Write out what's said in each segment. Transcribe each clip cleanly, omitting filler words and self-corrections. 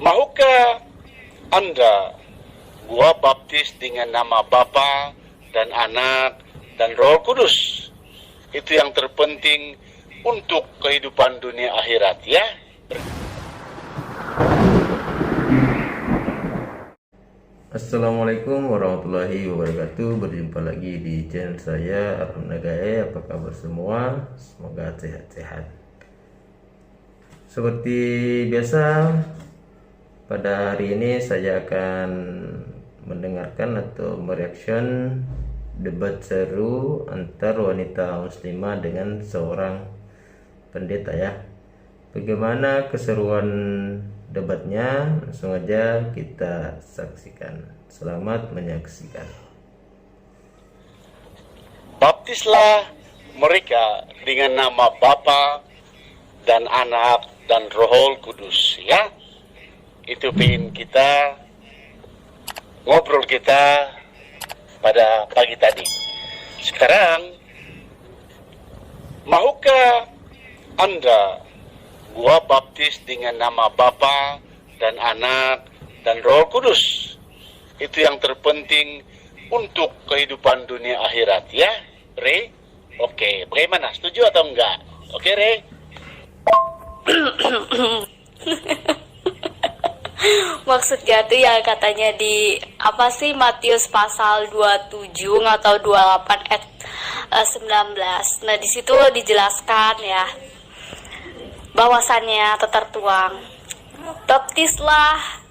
Mahukah Anda gua baptis dengan nama Bapa dan Anak dan Roh Kudus? Itu yang terpenting untuk kehidupan dunia akhirat, ya. Assalamualaikum warahmatullahi wabarakatuh. Berjumpa lagi di channel saya Arham Nagae. Apa kabar semua? Semoga sehat-sehat. Seperti biasa, pada hari ini saya akan mendengarkan atau mereaction debat seru antar wanita muslimah dengan seorang pendeta, ya. Bagaimana keseruan debatnya? Langsung aja kita saksikan. Selamat menyaksikan. Baptislah mereka dengan nama Bapa dan Anak dan Roh Kudus, ya. Itu pengen kita ngobrol kita pada pagi tadi. Sekarang, mahukah Anda gua baptis dengan nama Bapa dan Anak dan Roh Kudus? Itu yang terpenting untuk kehidupan dunia akhirat, ya, Re? Oke, bagaimana? Setuju atau enggak? Oke, Re? Maksudnya tuh ya katanya di apa sih, Matius pasal 27 atau 28 ayat 19. Nah, di situ dijelaskan ya bahwasannya tertuang baptislah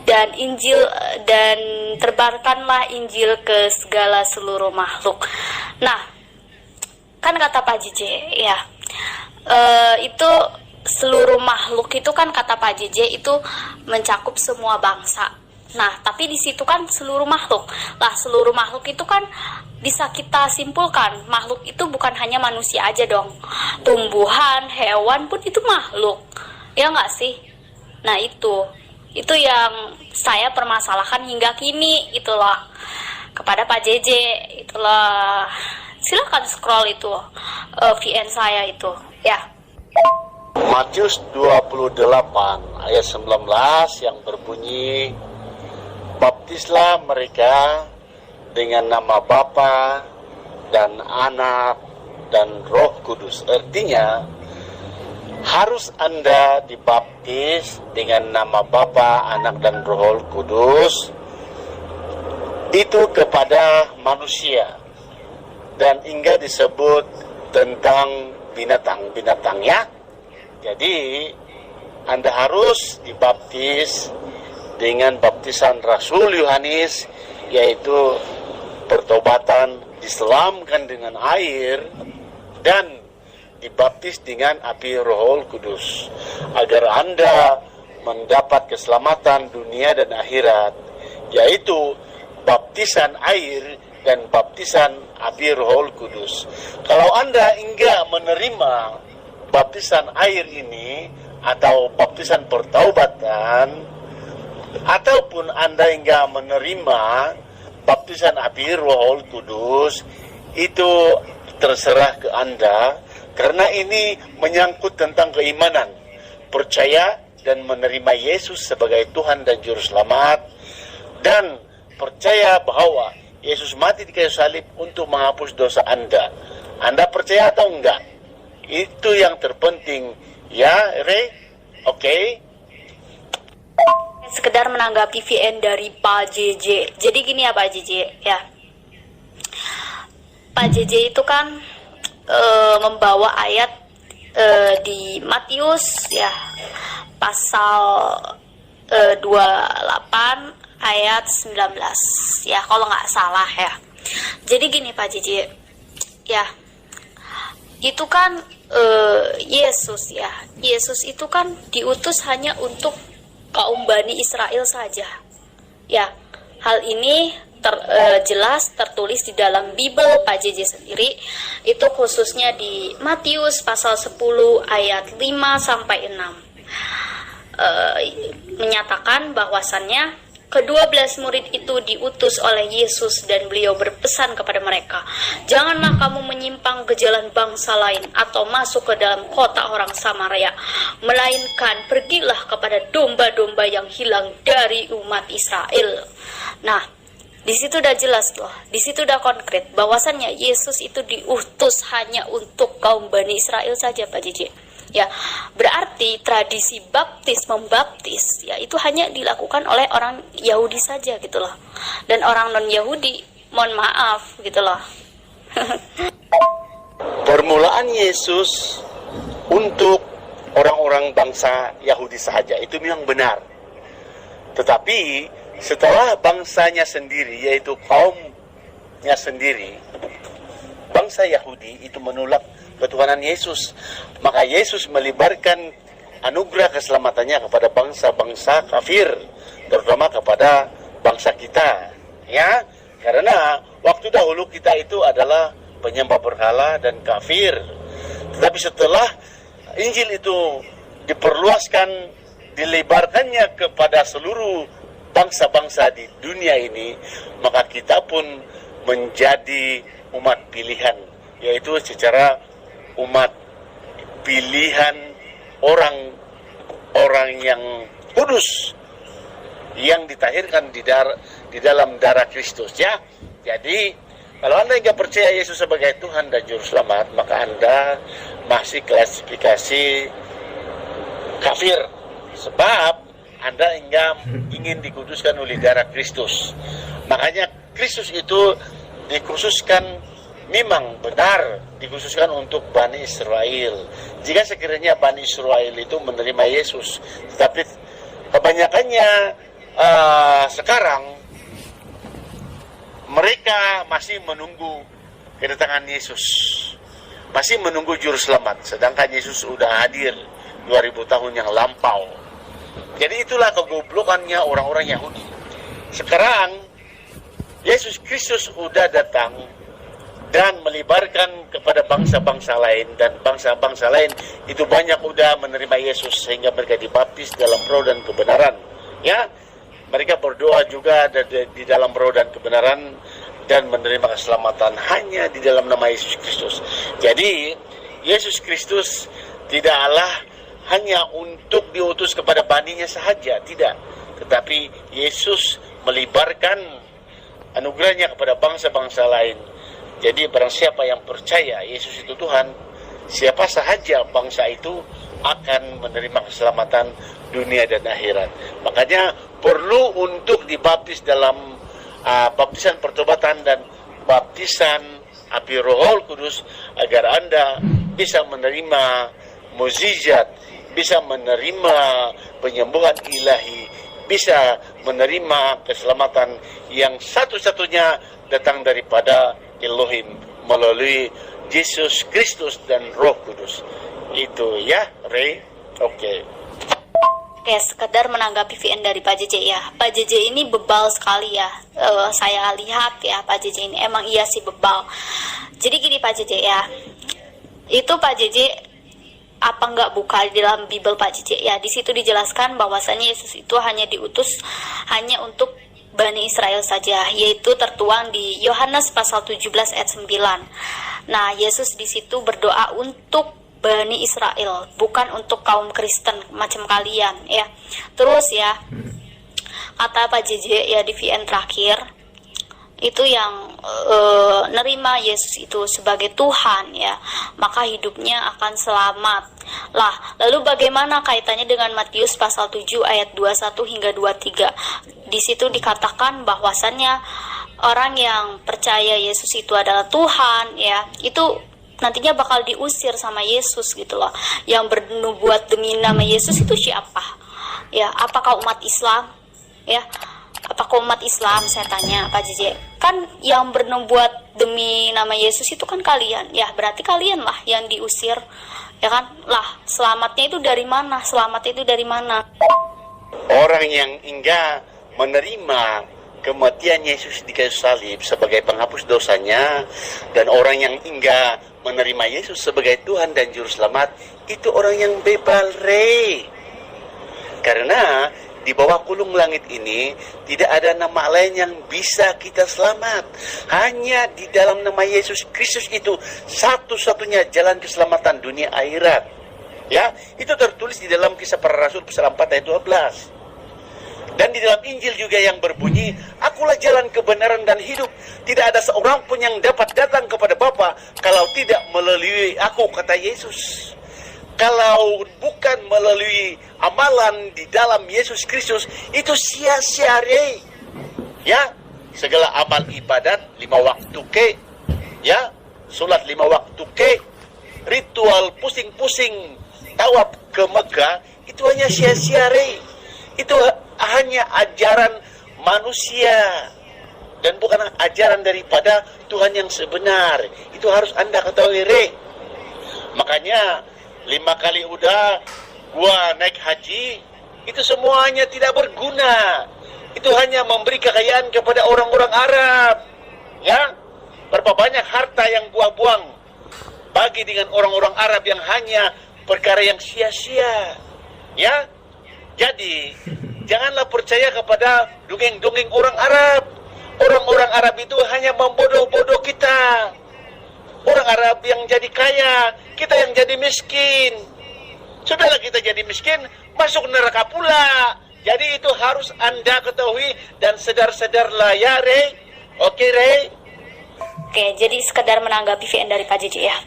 dan Injil dan terbarkanlah Injil ke segala seluruh makhluk. Nah, kan kata Pak JJ ya, itu seluruh makhluk itu kan kata Pak JJ itu mencakup semua bangsa. Nah, tapi di situ kan seluruh makhluk. Lah, seluruh makhluk itu kan bisa kita simpulkan, makhluk itu bukan hanya manusia aja dong. Tumbuhan, hewan pun itu makhluk. Ya nggak sih? Nah, itu yang saya permasalahkan hingga kini, itulah. Kepada Pak JJ, itulah. Silakan scroll itu VN saya itu, ya. Matius 28 ayat 19 yang berbunyi, baptislah mereka dengan nama Bapa dan Anak dan Roh Kudus. Artinya harus Anda dibaptis dengan nama Bapa, Anak dan Roh Kudus itu kepada manusia, dan hingga disebut tentang binatang-binatang, ya. Jadi Anda harus dibaptis dengan baptisan Rasul Yohanes, yaitu pertobatan, diselamkan dengan air, dan dibaptis dengan api Roh Kudus, agar Anda mendapat keselamatan dunia dan akhirat, yaitu baptisan air dan baptisan api Roh Kudus. Kalau Anda enggak menerima baptisan air ini atau baptisan pertaubatan, ataupun Anda enggak menerima baptisan api Roh Kudus, itu terserah ke Anda, karena ini menyangkut tentang keimanan, percaya dan menerima Yesus sebagai Tuhan dan Juru Selamat, dan percaya bahwa Yesus mati di kayu salib untuk menghapus dosa Anda. Anda percaya atau enggak? Itu yang terpenting, ya, Re? Oke? Sekedar menanggapi VN dari Pak JJ. Jadi gini ya Pak JJ, ya. Pak JJ itu kan membawa ayat di Matius ya, pasal 28 ayat 19 ya, kalau nggak salah ya. Jadi gini Pak JJ, ya, itu kan Yesus ya, Yesus itu kan diutus hanya untuk kaum Bani Israel saja. Ya, hal ini jelas tertulis di dalam Bible Pak JJ sendiri, itu khususnya di Matius pasal 10 ayat 5 sampai 6. Menyatakan bahwasannya Ke-12 murid itu diutus oleh Yesus dan beliau berpesan kepada mereka, "Janganlah kamu menyimpang ke jalan bangsa lain atau masuk ke dalam kota orang Samaria, melainkan pergilah kepada domba-domba yang hilang dari umat Israel." Nah, di situ udah jelas loh, di situ udah konkret bahwasannya Yesus itu diutus hanya untuk kaum Bani Israel saja, Pak JJ. Ya, berarti tradisi baptis membaptis ya itu hanya dilakukan oleh orang Yahudi saja gitu loh. Dan orang non Yahudi, mohon maaf gitu loh. Permulaan Yesus untuk orang-orang bangsa Yahudi saja itu memang benar. Tetapi setelah bangsanya sendiri, yaitu kaumnya sendiri, bangsa Yahudi itu menolak ketuhanan Yesus, maka Yesus melibarkan anugerah keselamatannya kepada bangsa-bangsa kafir, terutama kepada bangsa kita, ya, karena waktu dahulu kita itu adalah penyembah berhala dan kafir. Tetapi setelah Injil itu diperluaskan, dilebarkannya kepada seluruh bangsa-bangsa di dunia ini, maka kita pun menjadi umat pilihan, yaitu secara umat pilihan orang-orang yang kudus yang ditahirkan di dalam darah Kristus, ya. Jadi kalau Anda tidak percaya Yesus sebagai Tuhan dan Juru Selamat, maka Anda masih klasifikasi kafir, sebab Anda ingin dikuduskan oleh darah Kristus. Makanya Kristus itu dikhususkan, memang benar dikhususkan untuk Bani Israel. Jika sekiranya Bani Israel itu menerima Yesus, tetapi kebanyakannya sekarang mereka masih menunggu kedatangan Yesus, masih menunggu Juru Selamat, sedangkan Yesus sudah hadir 2000 tahun yang lampau. Jadi itulah kegoblokannya orang-orang Yahudi. Sekarang Yesus Kristus sudah datang dan melibarkan kepada bangsa-bangsa lain, dan bangsa-bangsa lain itu banyak udah menerima Yesus sehingga mereka dibaptis dalam roh dan kebenaran, ya. Mereka berdoa juga di dalam roh dan kebenaran dan menerima keselamatan hanya di dalam nama Yesus Kristus. Jadi Yesus Kristus tidaklah hanya untuk diutus kepada baninya sahaja, tidak, tetapi Yesus melibarkan anugerahnya kepada bangsa-bangsa lain. Jadi barang siapa yang percaya Yesus itu Tuhan, siapa sahaja bangsa itu akan menerima keselamatan dunia dan akhirat. Makanya perlu untuk dibaptis dalam baptisan pertobatan dan baptisan api Roh Kudus agar Anda bisa menerima mukjizat, bisa menerima penyembuhan ilahi, bisa menerima keselamatan yang satu-satunya datang daripada Elohim melalui Yesus Kristus dan Roh Kudus. Itu ya, Ray. Oke. Oke, sekedar menanggapi VN dari Pak JJ ya. Pak JJ ini bebal sekali ya. Saya lihat ya, Pak JJ ini emang iya sih bebal. Jadi gini Pak JJ ya. Itu Pak JJ apa nggak buka di dalam Bible Pak JJ ya. Di situ dijelaskan bahwasanya Yesus itu hanya diutus hanya untuk Bani Israel saja, yaitu tertuang di Yohanes pasal 17 ayat 9. Nah, Yesus di situ berdoa untuk Bani Israel, bukan untuk kaum Kristen macam kalian ya. Terus ya, kata Pak JJ ya di VN terakhir, itu yang nerima Yesus itu sebagai Tuhan ya, maka hidupnya akan selamat. Lah, lalu bagaimana kaitannya dengan Matius pasal 7 ayat 21 hingga 23? Di situ dikatakan bahwasannya orang yang percaya Yesus itu adalah Tuhan ya, itu nantinya bakal diusir sama Yesus gitu loh. Yang bernubuat demi nama Yesus itu siapa? Ya, apakah umat Islam? Ya, apakah umat Islam, saya tanya Pak JJ. Kan yang bernubuat demi nama Yesus itu kan kalian. Ya, berarti kalian lah yang diusir. Ya kan? Lah, selamatnya itu dari mana? Selamatnya itu dari mana? Orang yang enggak menerima kematian Yesus di kayu salib sebagai penghapus dosanya, dan orang yang enggak menerima Yesus sebagai Tuhan dan Juru Selamat, itu orang yang bebal, Rey. Karena di bawah kulung langit ini tidak ada nama lain yang bisa kita selamat. Hanya di dalam nama Yesus Kristus itu satu-satunya jalan keselamatan dunia akhirat. Ya, itu tertulis di dalam Kisah Para Rasul pasal 4 ayat 12. Dan di dalam Injil juga yang berbunyi, akulah jalan kebenaran dan hidup. Tidak ada seorang pun yang dapat datang kepada Bapa kalau tidak melalui aku, kata Yesus. Kalau bukan melalui amalan di dalam Yesus Kristus, itu sia-sia. Ya, segala amal ibadat 5 waktu ke, ya, sholat 5 waktu ke, ritual pusing-pusing tawaf ke Mekah, itu hanya sia-sia. Itu hanya ajaran manusia dan bukan ajaran daripada Tuhan yang sebenar. Itu harus Anda ketahui. Makanya 5 kali udah gua naik haji, itu semuanya tidak berguna. Itu hanya memberi kekayaan kepada orang-orang Arab. Ya, berapa banyak harta yang gua buang bagi dengan orang-orang Arab yang hanya perkara yang sia-sia. Ya, jadi janganlah percaya kepada dongeng-dongeng orang Arab. Orang-orang Arab itu hanya membodoh-bodoh kita. Orang Arab yang jadi kaya, kita yang jadi miskin. Sudahlah kita jadi miskin, masuk neraka pula. Jadi itu harus Anda ketahui dan sedar-sedarlah ya, Oke, Oke, jadi sekedar menanggapi VN dari Pak JJ ya.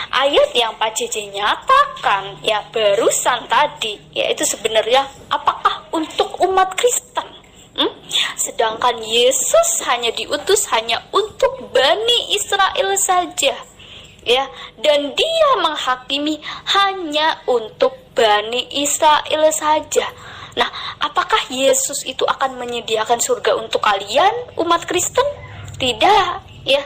Ayat yang Pak JJ nyatakan ya barusan tadi, yaitu sebenarnya apakah untuk umat Kristen? Sedangkan Yesus hanya diutus hanya untuk Bani Israel saja. Ya, dan dia menghakimi hanya untuk Bani Israel saja. Nah, apakah Yesus itu akan menyediakan surga untuk kalian umat Kristen? Tidak, ya.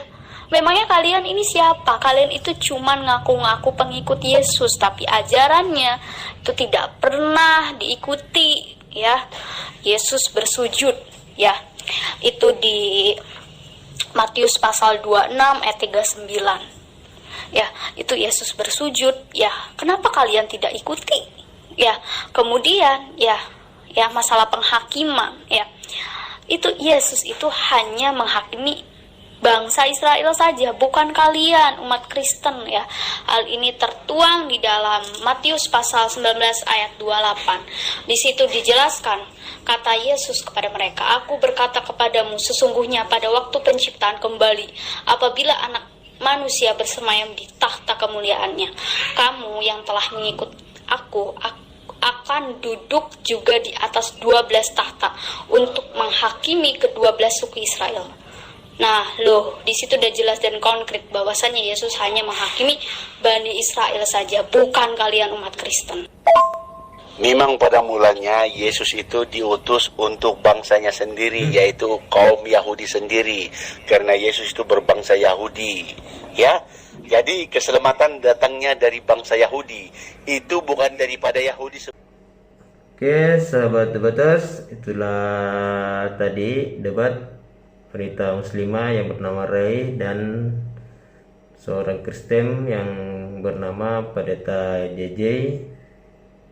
Memangnya kalian ini siapa? Kalian itu cuma ngaku-ngaku pengikut Yesus, tapi ajarannya itu tidak pernah diikuti, ya. Yesus bersujud, ya. Itu di Matius pasal 26 ayat 39. Ya, itu Yesus bersujud, ya. Kenapa kalian tidak ikuti? Ya, kemudian ya masalah penghakiman, ya. Itu Yesus itu hanya menghakimi bangsa Israel saja, bukan kalian umat Kristen, ya. Hal ini tertuang di dalam Matius pasal 19 ayat 28. Di situ dijelaskan, kata Yesus kepada mereka, aku berkata kepadamu, sesungguhnya pada waktu penciptaan kembali, apabila anak manusia bersemayam di tahta kemuliaannya, kamu yang telah mengikut aku akan duduk juga di atas 12 tahta untuk menghakimi ke-12 suku Israel. Nah, di situ udah jelas dan konkret bahwasanya Yesus hanya menghakimi Bani Israel saja, bukan kalian umat Kristen. Memang pada mulanya Yesus itu diutus untuk bangsanya sendiri, yaitu kaum Yahudi sendiri, karena Yesus itu berbangsa Yahudi, ya. Jadi keselamatan datangnya dari bangsa Yahudi, itu bukan daripada Yahudi. Oke, sahabat debaters, itulah tadi debat wanita muslimah yang bernama Ray dan seorang Kristen yang bernama Pendeta JJ.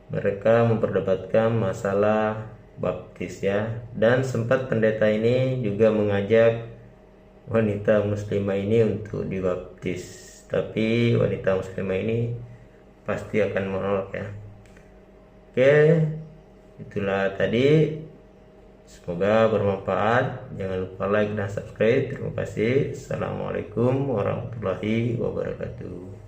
Mereka memperdebatkan masalah baptis, ya. Dan sempat pendeta ini juga mengajak wanita muslimah ini untuk dibaptis, tapi wanita muslimah ini pasti akan menolak, ya. Oke, itulah tadi, semoga bermanfaat. Jangan lupa like dan subscribe. Terima kasih. Assalamualaikum warahmatullahi wabarakatuh.